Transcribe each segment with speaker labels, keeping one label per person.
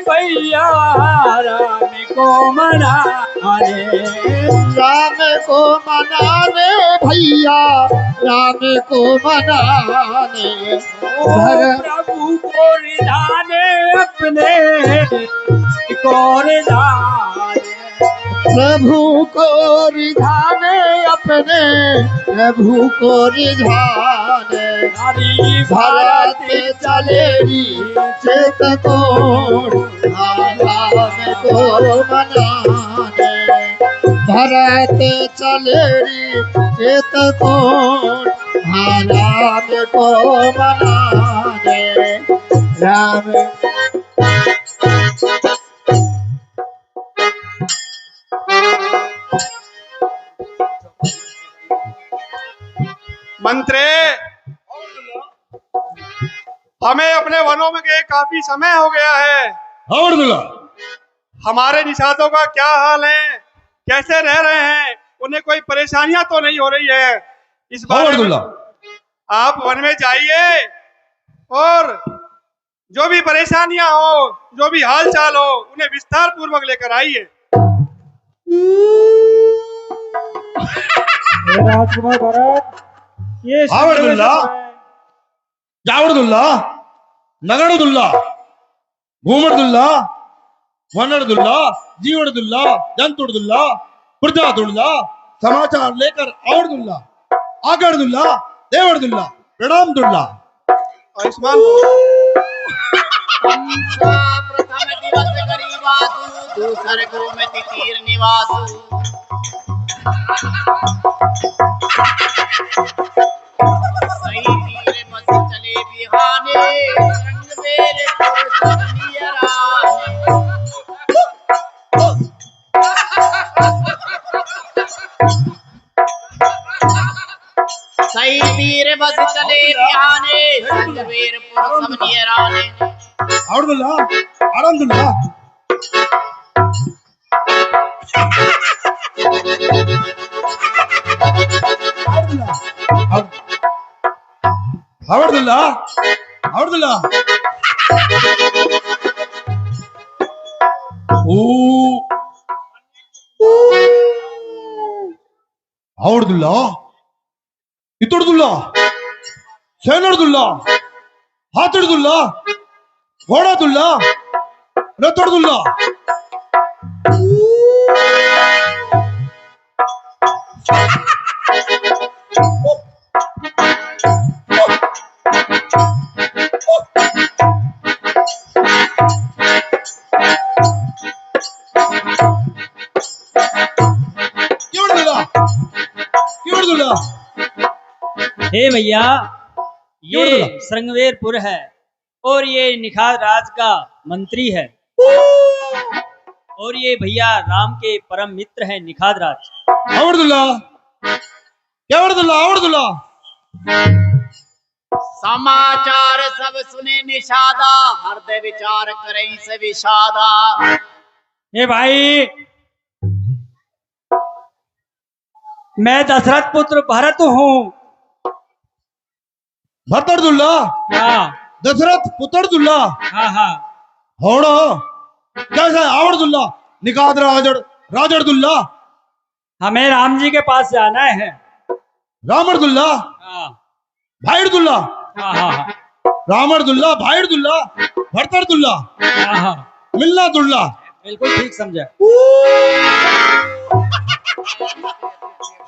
Speaker 1: भैया राम को मनाने,
Speaker 2: राम को मनाने भैया, राम को मनाने।
Speaker 1: प्रभु को रिझाने अपने को रिझाने,
Speaker 2: प्रभु को रिझाने अपने, प्रभु को रिझाने।
Speaker 1: हरि
Speaker 2: भरत चलेरी चेत को राम को मनाने। भरत चलेरी चेत को राम को मनाने। राम
Speaker 3: मंत्री, हमें अपने वनों में गए काफी समय हो गया है। हमारे निषादों का क्या हाल है, कैसे रह रहे हैं, उन्हें कोई परेशानियां तो नहीं हो रही है? इस बारे में आप वन में जाइए और जो भी परेशानियां हो, जो भी हाल चाल हो, उन्हें विस्तार पूर्वक लेकर आइए।
Speaker 1: राजकुमार भरत, ये
Speaker 4: आवड़दुल्ला, जावड़दुल्ला, नगड़दुल्ला, घूमड़दुल्ला, वनड़दुल्ला, जीवड़दुल्ला, जंतुड़दुल्ला, प्रजादुल्ला, समाचार लेकर आवड़दुल्ला, आगड़दुल्ला, देवड़दुल्ला, प्रणाम दुल्ला।
Speaker 3: आयुष्मान
Speaker 2: प्रथम दिवस गरीबासु, दूसर गोमति तीर निवासु। सही तीर मस चले बिहाने, रंग बेर पुरुष नियराने। सही तीर बस चले बिहाने, रंग बेर पुरुष नियराने।
Speaker 4: आवड़दुल्ला, आरामदुल्ला, आवड़दुल्ला, आवड़दुल्ला, आवड़दुल्ला, इतड़दुल्ला, सेनड़दुल्ला, हाथड़दुल्ला, घोड़ादुल्ला, रतड़दुल्ला।
Speaker 1: हे भैया, ये श्रृंगवेरपुर है और ये निखार राज का मंत्री है और ये भैया राम के परम मित्र हैं निखार राज।
Speaker 4: आवड़दुल्ला, क्या आवड़दुल्ला?
Speaker 2: समाचार सब सुने निषादा, हृदय विचार करें से विषादा।
Speaker 1: हे भाई, मैं दशरथ पुत्र भरत हूँ।
Speaker 4: भरतड़दुल्ला,
Speaker 1: हाँ
Speaker 4: दशरथ पुत्रदुल्ला,
Speaker 1: हाँ हाँ।
Speaker 4: होड़ो कैसे आवड़दुल्ला, निकाद राजड़, राजड़दुल्ला।
Speaker 1: हमें राम जी के पास जाना है।
Speaker 4: रामड़दुल्ला,
Speaker 1: हाँ
Speaker 4: भाईड़दुल्ला,
Speaker 1: हाँ हाँ
Speaker 4: रामड़दुल्ला, भाईड़दुल्ला, भरतड़दुल्ला,
Speaker 1: हाँ हाँ,
Speaker 4: मिलना दुल्ला।
Speaker 1: बिल्कुल ठीक समझा।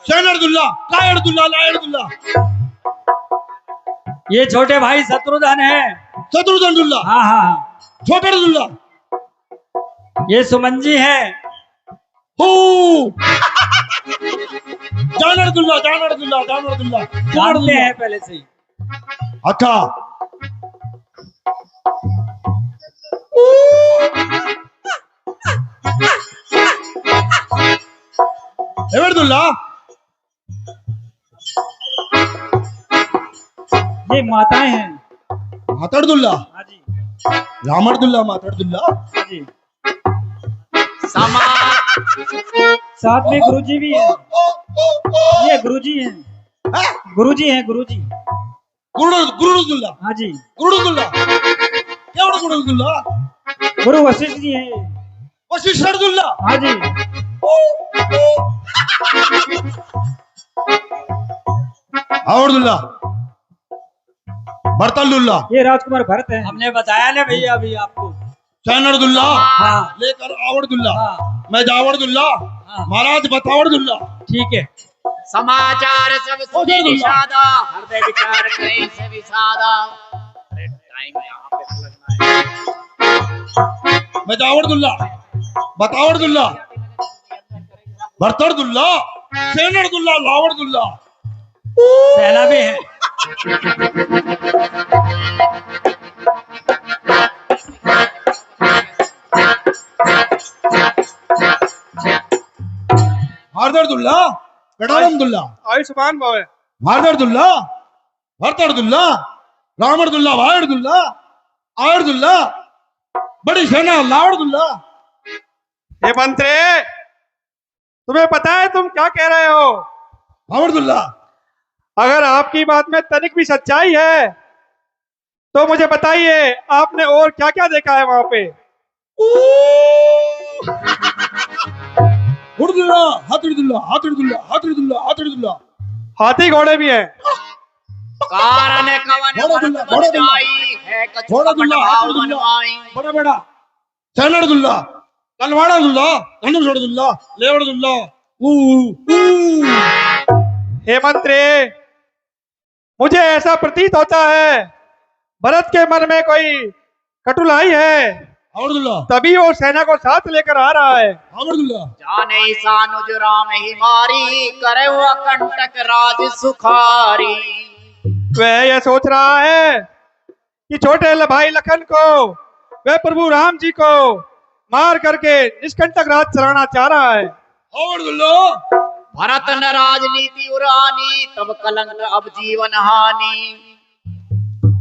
Speaker 4: सेनड़दुल्ला, कायड़दुल्ला, लायड़दुल्ला।
Speaker 1: ये छोटे भाई शत्रुघ्न है।
Speaker 4: शत्रुघ्नदुल्ला,
Speaker 1: हाँ हाँ हाँ।
Speaker 4: छोटड़दुल्ला।
Speaker 1: ये सुमन जी है।
Speaker 4: जानड़दुल्ला, जानड़दुल्ला, जानड़दुल्ला,
Speaker 1: जानते हैं पहले से ही।
Speaker 4: अच्छा, एवड़दुल्ला,
Speaker 1: ये माताएं हैं।
Speaker 4: मातड़दुल्ला,
Speaker 1: हाँ जी,
Speaker 4: रामड़दुल्ला, मातड़दुल्ला।
Speaker 1: हाँ जी।
Speaker 2: साथ
Speaker 1: में गुरुजी भी हैं। ये गुरुजी हैं। गुरुजी हैं, गुरुजी।
Speaker 4: गुरुदुल्ला,
Speaker 1: हाँ जी।
Speaker 4: गुरुदुल्ला, क्या गुरुदुल्ला?
Speaker 1: गुरु वशिष्ठ जी हैं।
Speaker 4: वशिष्ठ अर्दुल्ला।
Speaker 1: हाँ जी।
Speaker 4: आवरदुल्ला, बरतलदुल्ला,
Speaker 1: ये राजकुमार भरत है।
Speaker 2: हमने बताया ना भैया अभी आपको।
Speaker 4: सैनरदुल्ला
Speaker 1: हाँ।
Speaker 4: लेकर आवरदुल्ला,
Speaker 1: हाँ।
Speaker 4: मैं जावरदुल्ला, महाराज बतावरदुल्ला।
Speaker 1: ठीक है।
Speaker 2: समाचार सब सुने निषादा, हृदय विचार करे से विषादा। अरे टाइम यहाँ पे लगना है।
Speaker 4: मैं जावरदुल्ला, बतावरदुल्ला, बरतरदुल्ला, सैनरदुल्ला, लावरदुल्ला।
Speaker 1: सेना भी है।
Speaker 4: हार्दरदुल्ला, गडारमदुल्ला,
Speaker 3: आयुष्मान भव।
Speaker 4: हार्दरदुल्ला, भरतरदुल्ला, रामरदुल्ला, वायरदुल्ला, आयरदुल्ला, बड़ी सेना लावरदुल्ला।
Speaker 3: हे मंत्री, तुम्हें पता है तुम क्या कह रहे हो?
Speaker 4: आवरदुल्ला,
Speaker 3: अगर आपकी बात में तनिक भी सच्चाई है तो मुझे बताइए, आपने और क्या क्या देखा है वहां पे?
Speaker 4: हुरदुल्ला, हाथरदुल्ला, हाथरदुल्ला, हाथरदुल्ला, हाथरदुल्ला।
Speaker 3: हाथी घोड़े भी हैं।
Speaker 2: कारण कवन
Speaker 4: घोड़ादुल्ला,
Speaker 2: भरत बन जाई है कछु
Speaker 4: घोड़ादुल्ला,
Speaker 2: कपट भाव
Speaker 4: हाथरदुल्ला,
Speaker 2: बनवाई।
Speaker 4: बड़ा बड़ा सैनरदुल्ला, तलवाड़ादुल्ला, धनुषोड़दुल्ला, लेवड़दुल्ला।
Speaker 3: हे मंत्री, मुझे ऐसा प्रतीत होता है भरत के मन में कोई कटुलाई है,
Speaker 4: आवरदुल्ला,
Speaker 3: तभी वो सेना को साथ लेकर आ रहा है।
Speaker 4: आवरदुल्ला,
Speaker 2: जाने सानुज राम ही मारी, करे वो कंटक राज सुखारी।
Speaker 3: वह यह सोच रहा है कि छोटे भाई लखन को वह प्रभु राम जी को मार करके निष्कंटक राज चलाना चाह रहा है।
Speaker 4: आवरदुल्ला,
Speaker 2: भरत न राजनीति उरानी, तब कलंक अब जीवन हानि।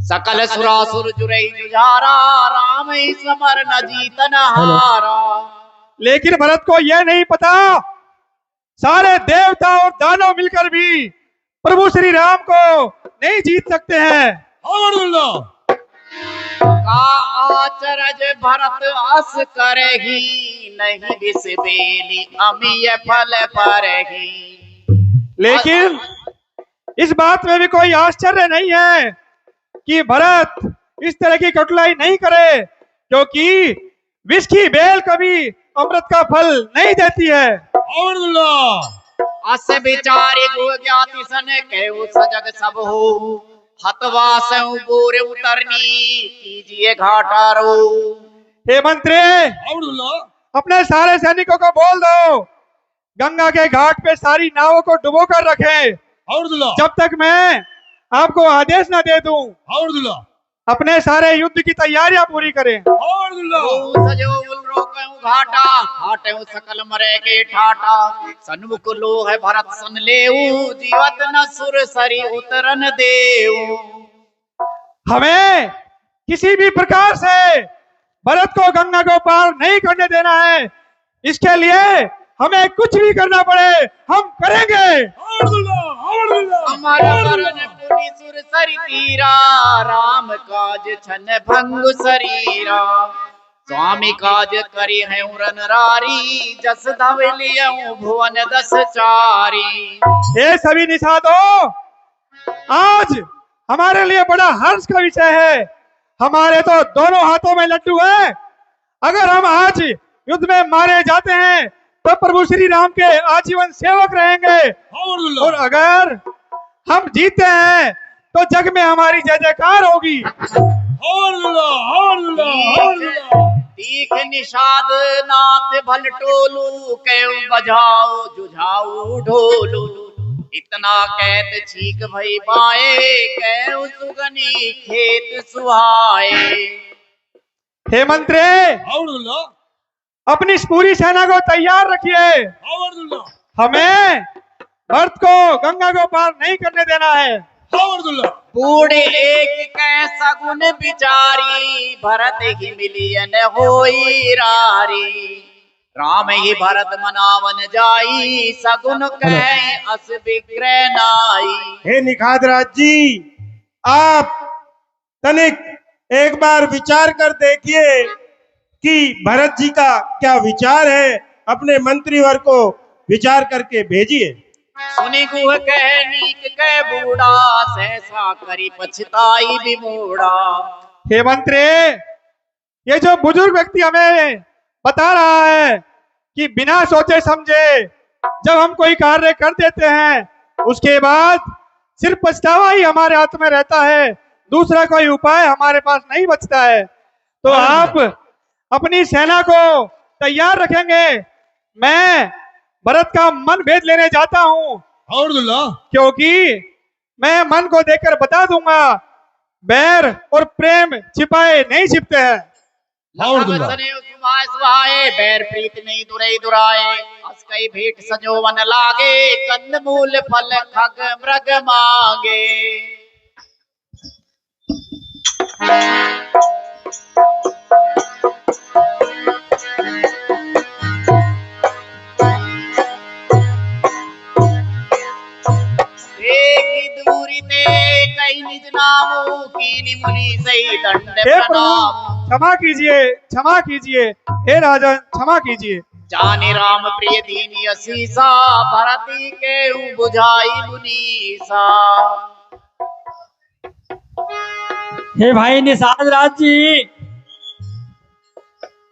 Speaker 2: सकल सुरासुर जुरई जुझारा, राम ही समर न जीतन हारा।
Speaker 3: लेकिन भरत को यह नहीं पता, सारे देवता और दानव मिलकर भी प्रभु श्री राम को नहीं जीत सकते हैं।
Speaker 4: आवरदुल्ला,
Speaker 2: का आचरज भरत अस करही, नहीं विष बेली अमीय फल परही।
Speaker 3: लेकिन इस बात में भी कोई आश्चर्य नहीं है कि भरत इस तरह की कटुलाई नहीं करे, क्योंकि विष की बेल कभी अमृत का फल नहीं देती है।
Speaker 4: आवरदुल्ला,
Speaker 2: अस विचारी गो ज्ञाति सन कहु सजग सब हो, हतवा सऊ बोरे उतरनी, कीजिए घाटा रो।
Speaker 3: हे मंत्री,
Speaker 4: आवरदुल्ला,
Speaker 3: अपने सारे सैनिकों को बोल दो गंगा के घाट पे सारी नावों को डुबो कर रखे,
Speaker 4: आवरदुल्ला,
Speaker 3: जब तक मैं आपको आदेश न दे दूं।
Speaker 4: आवरदुल्ला,
Speaker 3: अपने सारे युद्ध की तैयारियां पूरी करें।
Speaker 4: आवरदुल्ला,
Speaker 2: सजो रोकऊ घाटा, हाटऊ सकल मरे के ठाटा। सन्मुख लोह भरत सन लेऊ, जीवत न सुर सरी उतरन देऊ।
Speaker 3: हमें किसी भी प्रकार से भरत को गंगा को पार नहीं करने देना है। इसके लिए हमें कुछ भी करना पड़े हम करेंगे।
Speaker 4: आवरदुल्ला, आवरदुल्ला,
Speaker 2: हमारा वरण पुनि सुर सरी तीरा, राम काज छन भंग शरीरा। स्वामी काज करी है उरन रारी, जस धवलियऊ भुवन दस चारी।
Speaker 3: ये सभी निषादों, आज हमारे लिए बड़ा हर्ष का विषय है। हमारे तो दोनों हाथों में लड्डू है। अगर हम आज युद्ध में मारे जाते हैं तो प्रभु श्री राम के आजीवन सेवक रहेंगे,
Speaker 4: आवरदुल्ला,
Speaker 3: और अगर हम जीते हैं तो जग में हमारी जय जयकार होगी।
Speaker 4: आवरदुल्ला, आवरदुल्ला, आवरदुल्ला।
Speaker 2: तीख निषाद नाथ भल टोलू, केउ बजाओ जुझाऊ ढोलू। इतना कहत छीक भई बाए, केउ सुगनी खेत सुहाए।
Speaker 3: हे मंत्री,
Speaker 4: आवरदुल्ला,
Speaker 3: अपनी इस पूरी सेना को तैयार रखिए।
Speaker 4: आवरदुल्ला,
Speaker 3: हमें भरत को गंगा को पार नहीं करने देना है।
Speaker 4: आवरदुल्ला,
Speaker 2: बूढ़े एक कै सगुन बिचारी, भरत ही मिलियन होई रारी। राम ही भरत मनावन जाई, सगुन कै अस विग्रह नाई।
Speaker 5: हे निखादराज जी, आप तनिक एक बार विचार कर देखिए कि भरत जी का क्या विचार है, अपने मंत्रीवर को विचार करके भेजिए।
Speaker 2: सुनी गुह कह नीक कह बूढ़ा, सहसा करी पछताई विमूढ़ा।
Speaker 3: हे मंत्री, ये जो बुजुर्ग व्यक्ति हमें बता रहा है कि बिना सोचे समझे जब हम कोई कार्य कर देते हैं उसके बाद सिर्फ पछतावा ही हमारे हाथ में रहता है, दूसरा कोई उपाय हमारे पास नहीं बचता है। तो आप अपनी सेना को तैयार रखेंगे। मैं भरत का मन भेद लेने जाता हूँ,
Speaker 4: और दुल्ला
Speaker 3: क्योंकि मैं मन को देखकर बता दूंगा, बैर और प्रेम छिपाए नहीं छिपते हैं।
Speaker 4: और दुल्ला
Speaker 2: बैर प्रीत नहीं दुरई दुराए, अस कई भेंट संजोवन लागे, कंद मूल फल खग मृग मांगे। दूरी ते कई निज नामो कीनी मुनि सही दंड प्रणाम।
Speaker 3: क्षमा कीजिए, क्षमा कीजिए, हे राजन क्षमा कीजिए।
Speaker 2: जाने राम प्रिय दीनी असीसा, भरती के बुझाई मुनीसा।
Speaker 1: हे भाई निषाद राज जी,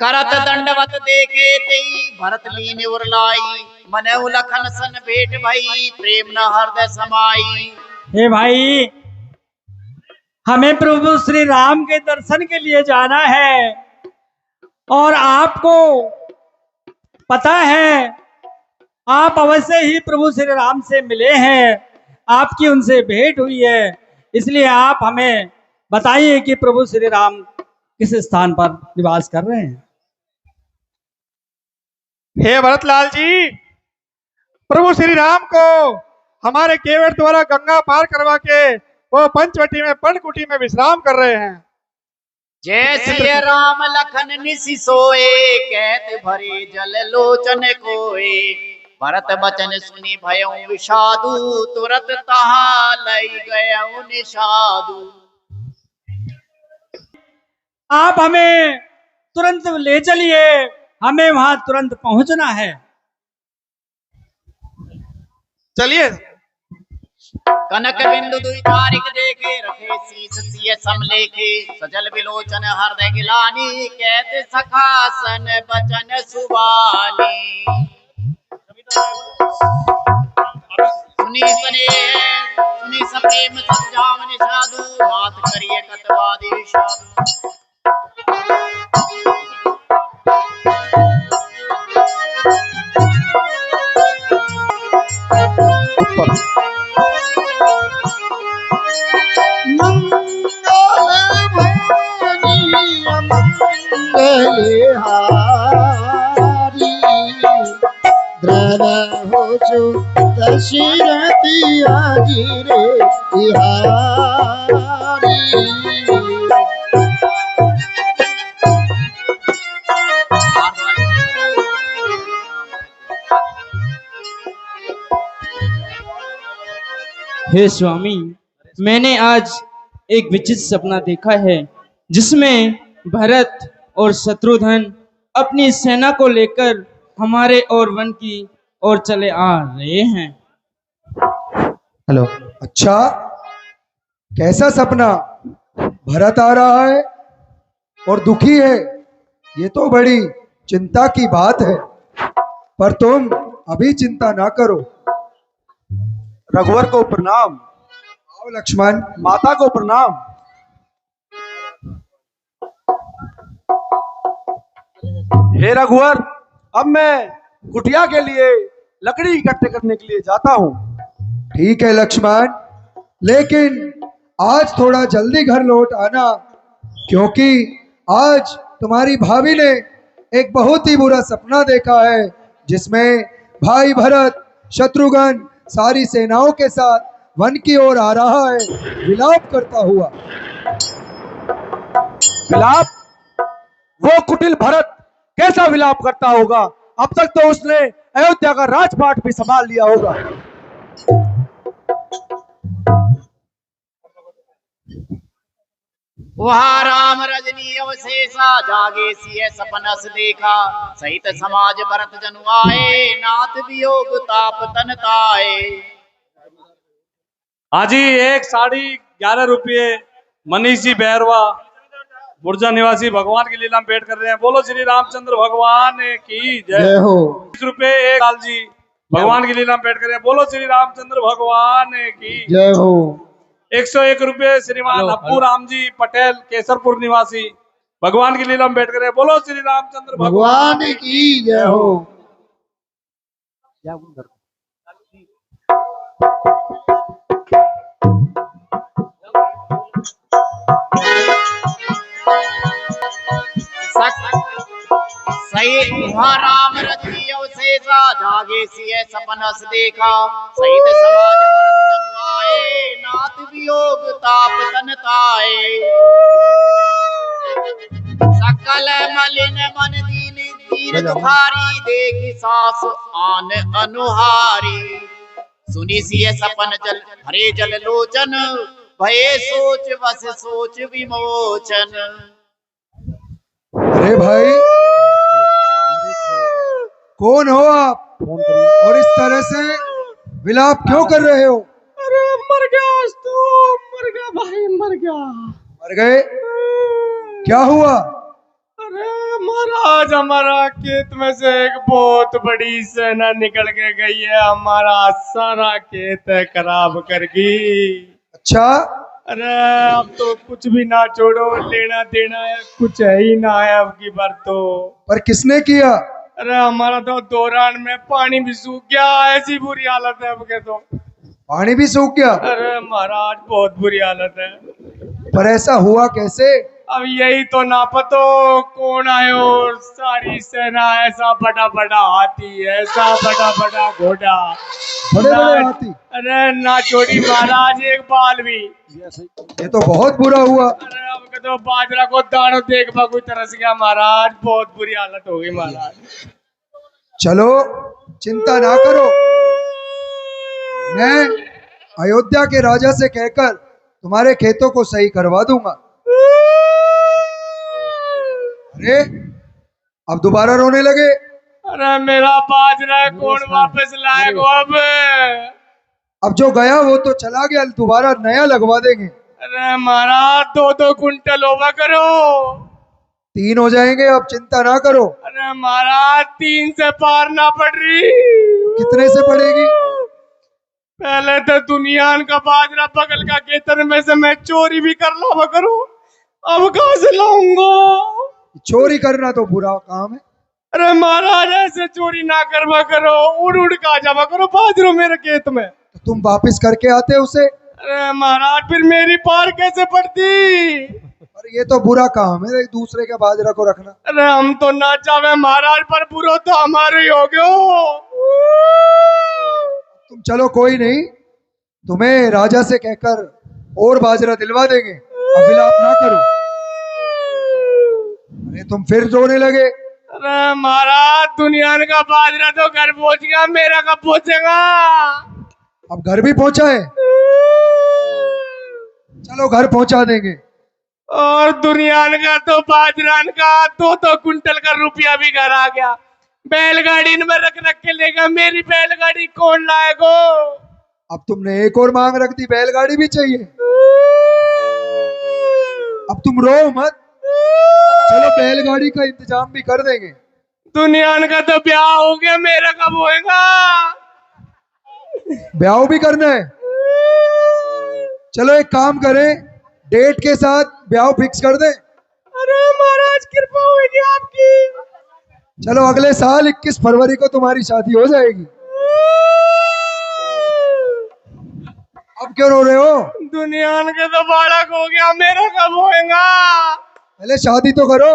Speaker 2: करत दंडवत देखे तेई, भरत लीन उरलाई, मन उलखन सन भेट भई, प्रेम न हृदय समाई।
Speaker 1: हे भाई, हमें प्रभु श्री राम के दर्शन के लिए जाना है और आपको पता है आप अवश्य ही प्रभु श्री राम से मिले हैं, आपकी उनसे भेंट हुई है, इसलिए आप हमें बताइए कि प्रभु श्री राम किस स्थान पर निवास कर रहे हैं।
Speaker 3: हे भरतलाल जी, प्रभु श्री राम को हमारे केवट द्वारा गंगा पार करवा के वो पंचवटी में पर्णकुटी में विश्राम कर रहे हैं।
Speaker 2: जय श्री राम लखन निसि सोए, कहत भरे जल लोचन कोए। भरत बचन सुनी भयउ विषादु, तुरत तहा लई गयउ निषादु।
Speaker 1: आप हमें तुरंत ले चलिए, हमें वहां तुरंत पहुंचना है।
Speaker 3: चलिए।
Speaker 2: कनक बिंदु दुई तारिक देखे, रखे शीस सिय समलेखे। सजल विलोचन हृदय गिलानी, कहते सखासन बचन सुबानी। सुनी सप्रेम समझावन साधु, बात करिए कतवादी साधु।
Speaker 6: दशरथी आजिरे बिहारी।
Speaker 7: हे स्वामी, मैंने आज एक विचित्र सपना देखा है, जिसमें भरत और शत्रुघ्न अपनी सेना को लेकर हमारे और वन की ओर चले आ रहे हैं।
Speaker 6: हेलो। अच्छा, कैसा सपना? भरत आ रहा है और दुखी है, ये तो बड़ी चिंता की बात है। पर तुम अभी चिंता ना करो। रघुवर को प्रणाम। आओ लक्ष्मण, माता को प्रणाम।
Speaker 5: हे रघुवर, अब मैं कुटिया के लिए लकड़ी इकट्ठे करने के लिए जाता हूँ।
Speaker 6: ठीक है लक्ष्मण, लेकिन आज थोड़ा जल्दी घर लौट आना, क्योंकि आज तुम्हारी भाभी ने एक बहुत ही बुरा सपना देखा है, जिसमें भाई भरत शत्रुघ्न सारी सेनाओं के साथ वन की ओर आ रहा है, विलाप करता हुआ।
Speaker 5: विलाप? वो कुटिल भरत कैसा विलाप करता होगा? अब तक तो उसने अयोध्या का राजपाट भी संभाल लिया होगा।
Speaker 2: वहाँ राम रजनी अवशेषा, जागे सिय सपनस देखा। सहित समाज भरत जनु आए, नाथ वियोग ताप तन ताए।
Speaker 3: हाँ जी, एक साड़ी 11 रुपये मनीष जी बैरवा बुर्जा निवासी भगवान की लीला में भेंट कर रहे हैं। बोलो श्री रामचंद्र भगवान की जय हो। 20 रुपये एक लाल जी भगवान की लीला में भेंट कर रहे हैं। बोलो श्री रामचंद्र भगवान की
Speaker 6: जय हो।
Speaker 3: 101 रुपये श्रीमान अप्पू राम जी पटेल केसरपुर निवासी भगवान की लीला में बैठ कर बोलो श्री रामचंद्र
Speaker 6: भगवान की जय हो।
Speaker 2: सही वहाँ राम रजनी अवशेषा, जागे सिय सपनस देखा। सहित समाज भरत जनु आए, नाथ वियोग ताप तन ताए। सकल मलिन मन दीन दीन दुखारी, देखी सास आन अनुहारी। सुनी सिय सपन जल भरे जल लोचन, भये सोच बस सोच विमोचन।
Speaker 6: अरे भाई, कौन हो आप और इस तरह से विलाप क्यों कर रहे हो?
Speaker 1: अरे मर गया तो मर गया भाई, मर गया।
Speaker 6: मर गए? क्या हुआ?
Speaker 1: अरे महाराज, हमारा खेत में से एक बहुत बड़ी सेना निकल के गई है, हमारा सारा खेत खराब कर गई।
Speaker 6: अच्छा,
Speaker 1: अरे अब तो कुछ भी ना छोड़ो, लेना देना है कुछ है ही ना है अब की बार तो।
Speaker 6: पर किसने किया?
Speaker 1: अरे हमारा तो दौरान में पानी भी सूख गया, ऐसी बुरी हालत है अब के तो।
Speaker 6: पानी भी सूख गया?
Speaker 1: अरे महाराज बहुत बुरी हालत है।
Speaker 6: पर ऐसा हुआ कैसे?
Speaker 1: अब यही तो ना पतो कौन आयो, सारी सेना, ऐसा बड़ा बड़ा हाथी, ऐसा बड़ा बड़ा घोड़ा,
Speaker 6: बड़े बड़े हाथी।
Speaker 1: अरे ना छोड़ी महाराज एक बाल भी।
Speaker 6: ये तो बहुत बुरा हुआ।
Speaker 1: अरे अब के तो बाजरा को दानो देख कोई तरस गया महाराज, बहुत बुरी हालत हो गई महाराज।
Speaker 6: चलो चिंता ना करो, मैं अयोध्या के राजा से कहकर तुम्हारे खेतों को सही करवा दूंगा। अरे अब दोबारा रोने लगे?
Speaker 1: अरे मेरा बाजरा कौन वापस लाएगा अब
Speaker 6: जो गया वो तो चला गया, दोबारा नया लगवा देंगे।
Speaker 1: अरे महाराज 2-2 कुंटल होगा करो।
Speaker 6: 3 हो जाएंगे, अब चिंता ना करो।
Speaker 1: अरे महाराज 3 से पार ना पड़ रही।
Speaker 6: कितने से पड़ेगी?
Speaker 1: पहले तो दुनिया का बाजरा बगल का खेतर में से मैं चोरी भी कर लावा करो, अब कहाँ से लाऊंगा?
Speaker 6: चोरी करना तो बुरा काम है।
Speaker 1: अरे महाराज ऐसे चोरी ना करवा करो, उड़ उड़ का जावा करो बाजरो मेरे खेत में।
Speaker 6: तो तुम वापिस करके आते उसे।
Speaker 1: अरे महाराज फिर मेरी पार कैसे पड़ती?
Speaker 6: अरे ये तो बुरा काम है, एक दूसरे के बाजरा को रखना।
Speaker 1: अरे हम तो ना चाहे महाराज, पर बुरा तो हमारे ही हो गयो।
Speaker 6: तुम चलो कोई नहीं, तुम्हें राजा से कहकर और बाजरा दिलवा देंगे, अब विलाप ना करो। अरे तुम फिर रोने लगे?
Speaker 1: अरे महाराज दुनिया का बाजरा तो घर पहुंच गया, मेरा कब पहुंचेगा?
Speaker 6: अब घर भी पहुंचा है? चलो घर पहुंचा देंगे।
Speaker 1: और दुनिया का तो बाजरान का 2-2 कुंटल का रुपया भी घर आ गया। बैलगाड़ी में रख रख के लेगा, मेरी बैलगाड़ी कौन लाएगो?
Speaker 6: अब तुमने एक और मांग रख दी, बैलगाड़ी भी चाहिए। अब तुम रो मत, चलो बैलगाड़ी का इंतजाम भी कर देंगे।
Speaker 1: दुनिया का तो ब्याह हो गया, मेरा कब होएगा?
Speaker 6: ब्याह भी करना है? चलो एक काम करें, डेट के साथ ब्याह फिक्स कर दें।
Speaker 1: अरे महाराज कृपा होगी आपकी।
Speaker 6: चलो अगले साल 21 फरवरी को तुम्हारी शादी हो जाएगी। अब क्यों रो रहे हो?
Speaker 1: दुनिया के तो बालक हो गया, मेरा कब होएगा?
Speaker 6: पहले शादी तो करो।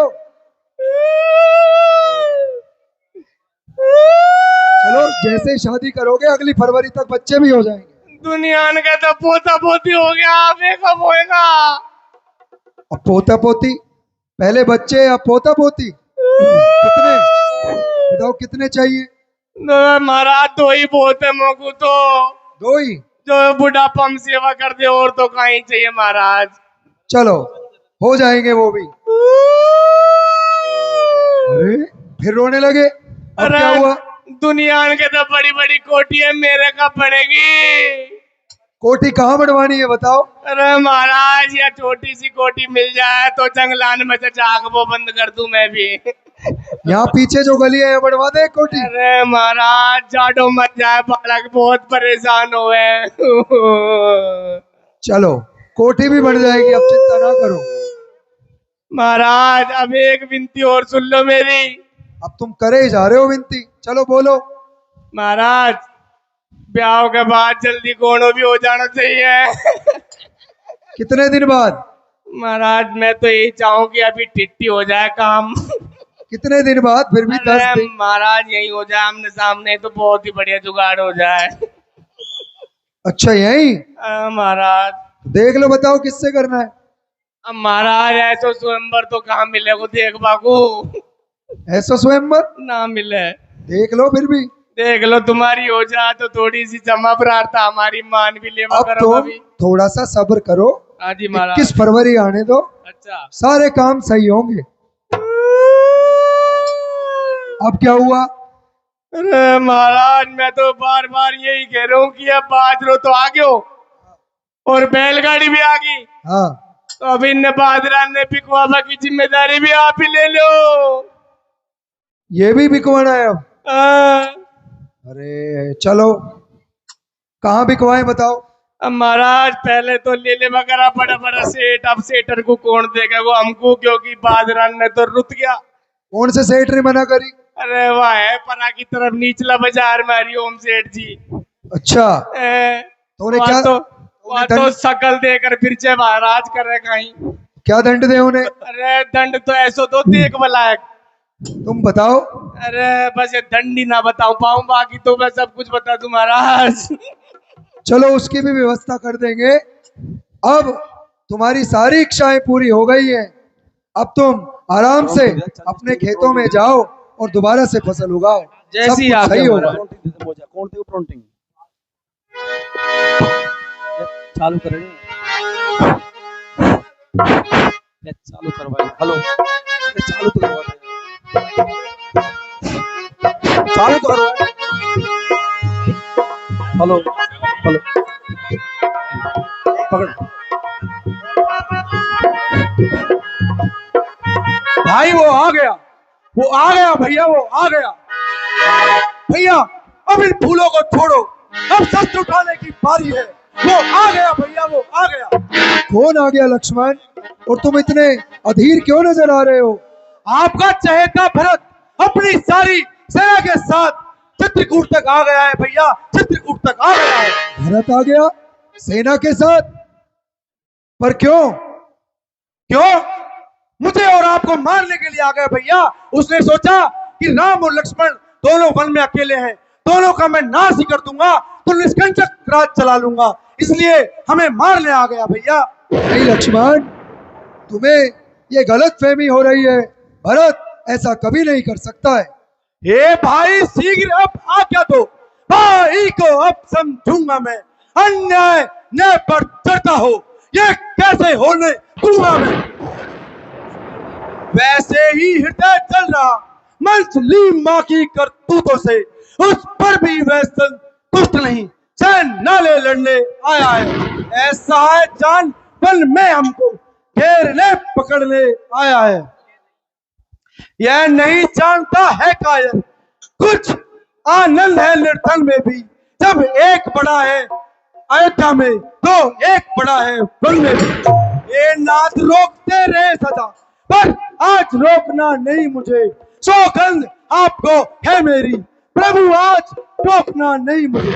Speaker 6: चलो जैसे शादी करोगे अगली फरवरी तक बच्चे भी हो जाएंगे।
Speaker 1: दुनिया का तो पोता पोती हो गया, अबे कब होएगा?
Speaker 6: अब पोता पोती, पहले बच्चे अब पोता पोती। कितने बताओ, कितने चाहिए?
Speaker 1: महाराज 2 ही बहुत है मोकू तो।
Speaker 6: 2 ही?
Speaker 1: जो बुढ़ापा में सेवा कर दे, और तो कहीं चाहिए महाराज।
Speaker 6: चलो हो जाएंगे वो भी। अरे फिर रोने लगे, अब क्या हुआ?
Speaker 3: दुनिया के तो बड़ी बड़ी कोठी है, मेरे कब पड़ेगी?
Speaker 6: कोठी कहाँ बढ़वानी है बताओ?
Speaker 3: अरे महाराज, या छोटी सी कोठी मिल जाए तो जंगलान में से जाग वो बंद कर दूं मैं भी।
Speaker 6: यहाँ पीछे जो गली है बढ़वा दे कोठी।
Speaker 3: अरे महाराज, जाडो मत जाए, बालक बहुत परेशान हुए।
Speaker 6: चलो कोठी भी बढ़ जाएगी, अब चिंता ना करो।
Speaker 3: महाराज, अब एक विनती और सुन लो मेरी।
Speaker 6: अब तुम करे ही जा रहे हो विनती, चलो बोलो।
Speaker 3: महाराज, ब्याह के बाद जल्दी कोनो भी हो जाना चाहिए।
Speaker 6: कितने दिन बाद?
Speaker 3: महाराज, मैं तो यही चाहूँ कि अभी टिट्टी हो जाए काम।
Speaker 6: कितने दिन बाद? फिर भी 10
Speaker 3: अरे
Speaker 6: दिन।
Speaker 3: महाराज, यही हो जाए आमने सामने तो बहुत ही बढ़िया जुगाड़ हो जाए।
Speaker 6: अच्छा यही?
Speaker 3: महाराज,
Speaker 6: देख लो, बताओ किससे करना है?
Speaker 3: अब महाराज, ऐसा स्वयंवर तो कहाँ मिले को देख बाबू,
Speaker 6: ऐसा स्वयंवर
Speaker 3: ना मिले।
Speaker 6: देख लो, फिर भी
Speaker 3: देख लो, तुम्हारी हो जाए तो थोड़ी सी जमा प्रार्थना हमारी मान भी लेवा
Speaker 6: अब
Speaker 3: करो
Speaker 6: तो
Speaker 3: अभी।
Speaker 6: थोड़ा सा सब्र करो।
Speaker 3: हाँ जी महाराज।
Speaker 6: 21 फरवरी आने दो,
Speaker 3: अच्छा।
Speaker 6: सारे काम सही होंगे। अब क्या हुआ?
Speaker 3: अरे महाराज, मैं तो बार बार यही कह रहा हूँ कि अब बाजरो तो आ गयो और बैलगाड़ी भी आ गई,
Speaker 6: हाँ,
Speaker 3: तो अब इन बाजरा ने पिकवाबा की जिम्मेदारी भी आप ही ले लो।
Speaker 6: ये भी बिकवाना है अब?
Speaker 3: हाँ।
Speaker 6: अरे चलो, कहाँ बिकवाएं बताओ?
Speaker 3: अब महाराज, पहले तो ले ले वगैरह बड़ा बड़ा सेठ, अब सेठर को कौन देगा वो हमको, क्योंकि बाजरा ने तो रुत गया।
Speaker 6: कौन से सेठ ने मना करी?
Speaker 3: अरे वाह है, परा की तरफ निचला बाजार में हरिओम सेठ जी।
Speaker 6: अच्छा,
Speaker 3: तो
Speaker 6: उन्हें क्या
Speaker 3: वहाँ तो शकल देकर फिर से महाराज कर रहे कहीं।
Speaker 6: क्या दंड दे उन्हें?
Speaker 3: अरे दंड तो ऐसो तो देख बलायक।
Speaker 6: तुम बताओ।
Speaker 3: अरे बस ये दंड ही ना बता पाऊं, बाकी तो मैं सब कुछ बता दूं महाराज।
Speaker 6: चलो उसकी भी व्यवस्था कर देंगे। अब तुम्हारी सारी इच्छाएं पूरी हो गई हैं। अब तुम आराम से अपने खेतों में जाओ और दोबारा से फसल उगाओ।
Speaker 3: जैसी
Speaker 6: सब कुछ
Speaker 3: आप
Speaker 6: सही होगा।
Speaker 5: चालू करें, चालू करवाए। हेलो, चालू तो करवाए, चालू तो करवाए। हेलो हेलो, पकड़। भाई वो आ गया, वो आ गया भैया, वो आ गया भैया। अब इन फूलों को छोड़ो, अब शस्त्र उठाने की बारी है। वो आ गया भैया, वो आ गया।
Speaker 6: कौन आ गया लक्ष्मण? और तुम इतने अधीर क्यों नजर आ रहे हो?
Speaker 5: आपका चहेता भरत अपनी सारी सेना के साथ चित्रकूट तक आ गया है भैया, चित्रकूट तक आ गया है।
Speaker 6: भरत आ गया सेना के साथ? पर क्यों?
Speaker 5: क्यों? मुझे और आपको मारने के लिए आ गया भैया। उसने सोचा कि राम और लक्ष्मण दोनों वन में अकेले हैं, दोनों का मैं नाश ही कर दूंगा तो निष्कंटक राज चला लूंगा, इसलिए हमें मारने आ गया भैया।
Speaker 6: नहीं लक्ष्मण, तुम्हें ये गलत फहमी हो रही है। भरत ऐसा कभी नहीं कर सकता है।
Speaker 5: हे भाई, शीघ्र अब आज्ञा दो, भाई को अब समझूंगा मैं। अन्याय न्याय पर चढ़ता हो, ये कैसे होने दूंगा मैं। वैसे ही हृदय चल रहा मंसली माँ की करतूतों से, उस पर भी वह संतुष्ट नहीं, चैन नाले लड़ने आया है। ऐसा है जान पल में हमको घेरने पकड़ने आया है। यह नहीं जानता है कायर, कुछ आनंद है निर्धन में भी, जब एक बड़ा है अयोध्या में तो एक बड़ा है वन में भी। ये नाच रोकते रहे सदा, पर आज रोकना नहीं मुझे। सौगंध आपको है मेरी, प्रभु आज टोकना नहीं मुझे।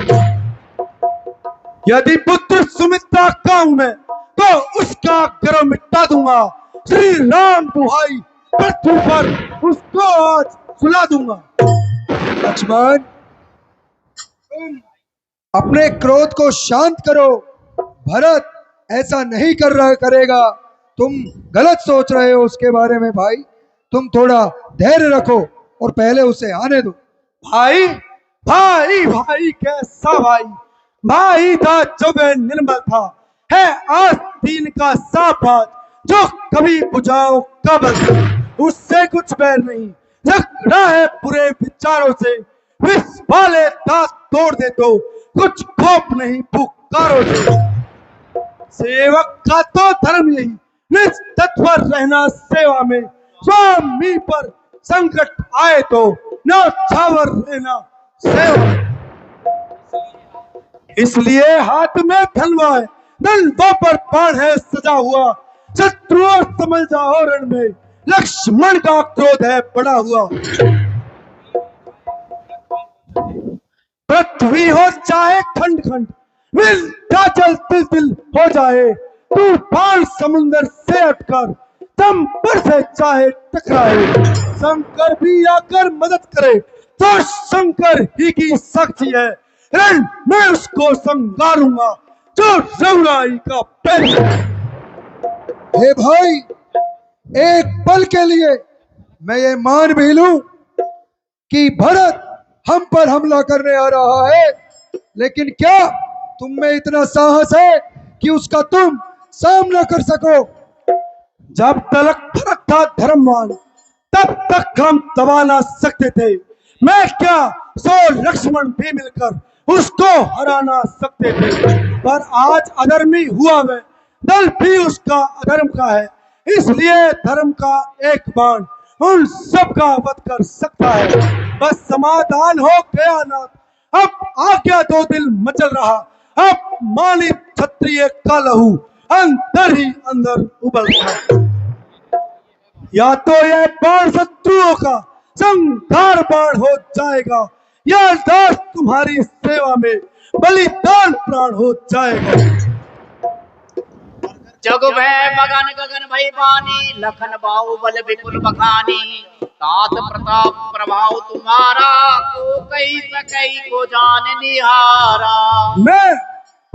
Speaker 5: यदि पुत्र सुमित्रा का हूं मैं तो उसका गर्व मिटा दूंगा। श्री राम दुहाई पृथ्वी पर उसको आज सुला दूंगा।
Speaker 6: लक्ष्मण, अपने क्रोध को शांत करो। भरत ऐसा नहीं करेगा। तुम गलत सोच रहे हो उसके बारे में भाई। तुम थोड़ा धैर्य रखो और पहले उसे आने दो।
Speaker 5: भाई भाई भाई कैसा भाई? भाई था जब वह निर्मल था, है आस्तीन का साफ आज, जो कभी बुझाओ कब्र, उससे कुछ बैर नहीं, झगड़ा है बुरे विचारों से, विष वाले दांत तोड़ दे तो कुछ खोप नहीं पुकारो से। सेवक का तो धर्म यही, निस्तत्पर रहना सेवा में, स्वामी पर संकट आए तो न्यौछावर रहना सेवा में। इसलिए हाथ में धनवा है, दंडों पर बाण है सजा हुआ, शत्रुओं समझ जाओ रण में, लक्ष्मण का क्रोध है बड़ा हुआ। पृथ्वी हो चाहे खंड खंड, विंध्याचल तिल तिल हो जाए, तूफान समुंदर से अटकर दम पर से चाहे टकराए, शंकर भी आकर मदद करे तो शंकर ही की साक्षी है, रण मैं उसको संगारूंगा जो रघुराई का पैर।
Speaker 6: हे भाई, एक पल के लिए मैं ये मान भी लूं कि भरत हम पर हमला करने आ रहा है, लेकिन क्या तुम में इतना साहस है कि उसका तुम सामना कर सको?
Speaker 5: जब तलक भरत था धर्मवान, तब तक हम दबा ना सकते थे, मैं क्या 100 लक्ष्मण भी मिलकर उसको हरा ना सकते थे, पर आज अधर्मी हुआ वह दल भी उसका अधर्म का है, इसलिए धर्म का एक बाण उन सब का वध कर सकता है। बस समाधान हो गया नाथ, अब आज्ञा दो दिल मचल रहा, अब मानी क्षत्रिय का लहू अंदर ही अंदर उबल रहा। या तो यह बाण शत्रुओं का संहार बाण हो जाएगा, या दास तुम्हारी सेवा में बलिदान प्राण हो जाएगा।
Speaker 2: जग भय मगन गगन भई पानी, लखन बाहुबल विपुल बखानी, तात प्रताप प्रभाव तुम्हारा, को कई सकई को जान निहारा।
Speaker 5: मैं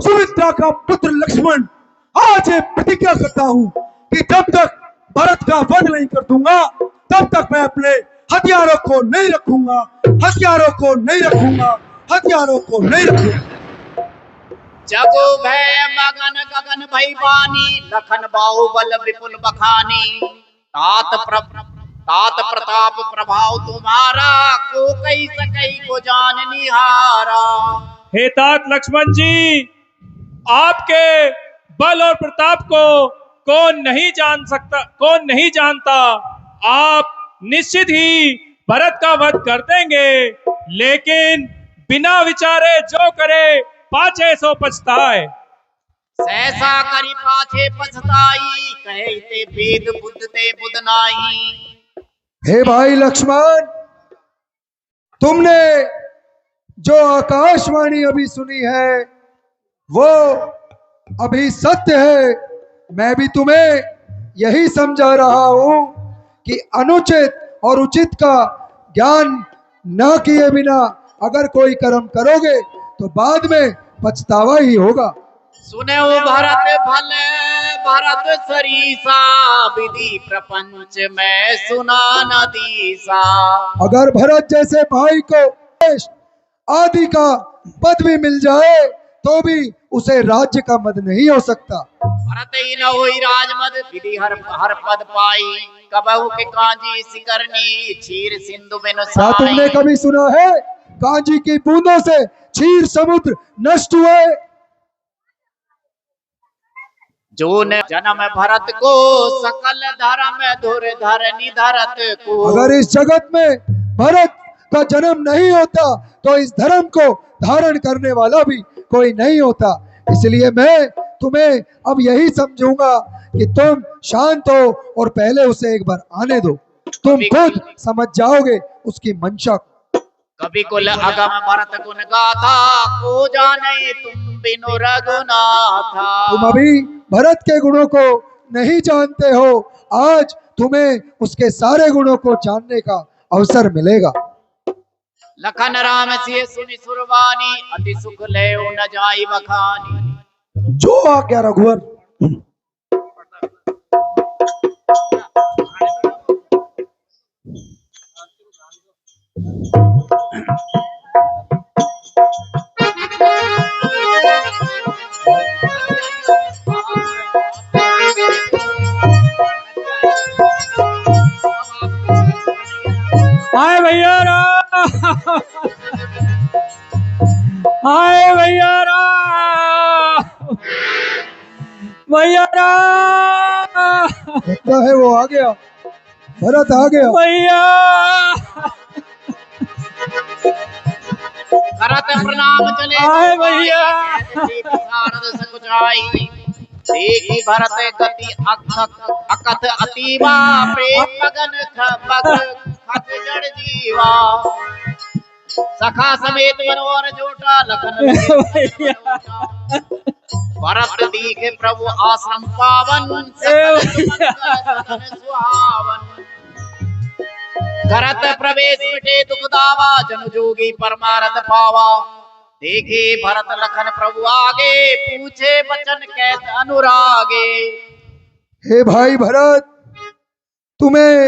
Speaker 5: सुमित्रा का पुत्र लक्ष्मण आज ये प्रतिज्ञा करता हूँ कि जब तक भरत का वध नहीं कर दूंगा, तब तक मैं अपने हथियारों को नहीं रखूंगा, हथियारों को नहीं रखूंगा, हथियारों को नहीं रखूंगा।
Speaker 2: जगो भय मगन गगन भई पानी, लखन बाहुबल विपुल बखानी, तात प्रताप प्रभाव तुम्हारा, को कई सकई को जान निहारा।
Speaker 1: हे तात लक्ष्मण जी, आपके बल और प्रताप को कौन नहीं जान सकता, कौन नहीं जानता। आप निश्चित ही भरत का वध कर देंगे, लेकिन बिना विचारे जो करे पाछे सो पछताए।
Speaker 2: सहसा करी पाछे पछताई, कहते भेद बुद्ध ते बुध नाही।
Speaker 6: हे भाई लक्ष्मण, तुमने जो आकाशवाणी अभी सुनी है वो अभी सत्य है। मैं भी तुम्हें यही समझा रहा हूं कि अनुचित और उचित का ज्ञान न किए बिना अगर कोई कर्म करोगे तो बाद में पछतावा ही होगा।
Speaker 2: सुने वो भरत भले भरत सरीसा, विधि प्रपंच में सुना न दीसा।
Speaker 6: अगर भरत जैसे भाई को देश आदि का पद भी मिल जाए तो भी उसे राज्य का मद नहीं हो सकता।
Speaker 2: भरत ही न होई राजमद, विधि हर पद पाई। कबहू के कांजी सिकरनी, क्षीर सिंधु बिनु
Speaker 6: क्या
Speaker 2: साई।
Speaker 6: तुमने कभी सुना है कांजी की बूंदों से क्षीर समुद्र नष्ट हुए?
Speaker 2: जो ने जन्म भरत को, सकल धर्म धुर धरनी धरत को।
Speaker 6: अगर इस जगत में भरत का जन्म नहीं होता तो इस धर्म को धारण करने वाला भी कोई नहीं होता। इसलिए मैं तुम्हें अब यही समझूंगा कि तुम शांत हो और पहले उसे एक बार आने दो, तुम खुद समझ जाओगे उसकी मंशा।
Speaker 2: कभी कुल अगम भरत गुण गाथा, को जाने तुम बिनु रघुनाथा।
Speaker 6: तुम अभी भरत के गुणों को नहीं जानते हो, आज तुम्हें उसके सारे गुणों को जानने का अवसर मिलेगा।
Speaker 2: लखन राम सिय सुनि सुरवानी, अति सुख ले न जाई बखानी।
Speaker 5: जो आज्ञा रघुवर।
Speaker 1: भैया राम, आए भैया राम, भैया राम,
Speaker 6: लगता है वो आ गया, भरत आ गया।
Speaker 1: भैया
Speaker 2: करत प्रणाम चले
Speaker 1: आए भैया।
Speaker 2: नारद सकुचाई देखी भरत गति अकथ अतीवा प्रेम मगन खबक खत जड़ जीवा सखा समेत मनोहर जोटा लखन
Speaker 1: भैया
Speaker 2: भरत दीखे प्रभु आश्रम पावन सुहावन करत प्रवेश मिटे दुख दावा जन जोगी परमारथ पावा देखे भरत लखन प्रभु आगे पूछे बचन कैत अनुरागे।
Speaker 6: हे भाई भरत, तुम्हें